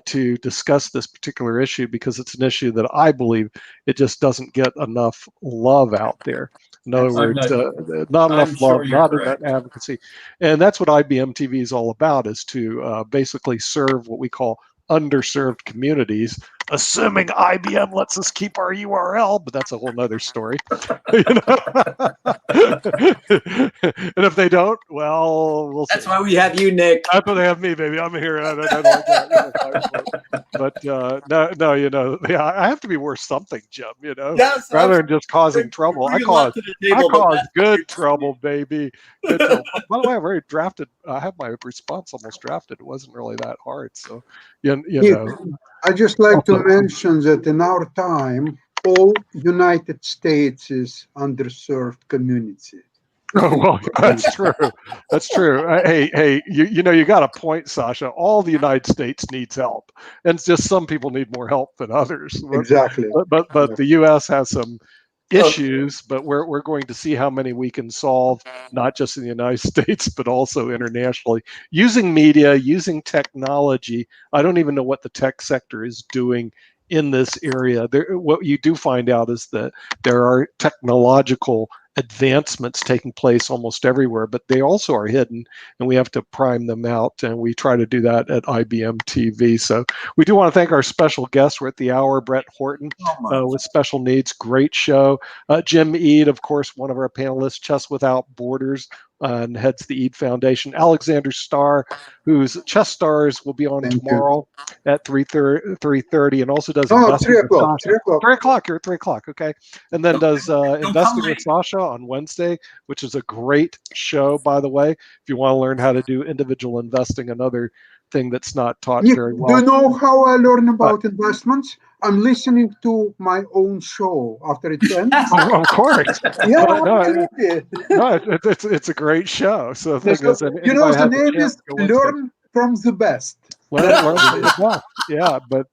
to discuss this particular issue, because it's an issue that I believe it just doesn't get enough love out there. In other words, not enough love, not enough advocacy. And that's what IBM TV is all about, is to basically serve what we call underserved communities, assuming IBM lets us keep our URL, but that's a whole nother story. And if they don't, well, we'll see. That's why we have you, Nick. That's why they have me, baby. I'm here. I don't like that. But no, I have to be worth something, Jim. Yes, rather than just causing trouble. I cause good trouble, baby. Good trouble. By the way, I have my response almost drafted. It wasn't really that hard, so I just like to mention that in our time, all United States is underserved community. Oh, well, that's true. That's true. Hey, you got a point, Sasha. All the United States needs help, and it's just some people need more help than others. Exactly. But the U.S. has some issues, but we're going to see how many we can solve, not just in the United States, but also internationally, using media, using technology. I don't even know what the tech sector is doing in this area. What you do find out is that there are technological advancements taking place almost everywhere, but they also are hidden, and we have to prime them out, and we try to do that at IBM TV. So we do want to thank our special guest. We're at the hour, Brett Horton with Special Needs. Great show. Jim Eade, of course, one of our panelists, Chess Without Borders, and heads the EAD Foundation. Alexander Starr, who's Chess Stars, will be on Thank you. tomorrow at 3:30, and also does No, Investing 3 with o'clock. Sasha. 3 o'clock. 3 o'clock. You're at 3 o'clock. Okay. And then does Investing come with late. Sasha on Wednesday, which is a great show, by the way. If you want to learn how to do individual investing, another thing that's not taught Nick, very do you well. know how I learn about investments? I'm listening to my own show after it ends. Of course. Yeah, But no, absolutely. no, it's a great show. So the thing is, So, and you know, anybody the has a name chance is to go Wednesday. Learn from the Best. Learn from the best. Yeah, but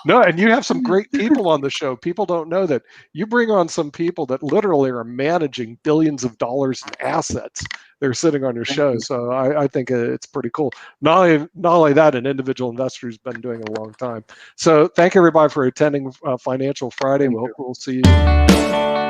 no, and you have some great people on the show. People don't know that you bring on some people that literally are managing billions of dollars in assets. They're sitting on your Thank show, you. so I think it's pretty cool. Not only that, an individual investor who's been doing it a long time. So thank everybody for attending Financial Friday. Thank We hope you. we'll see you.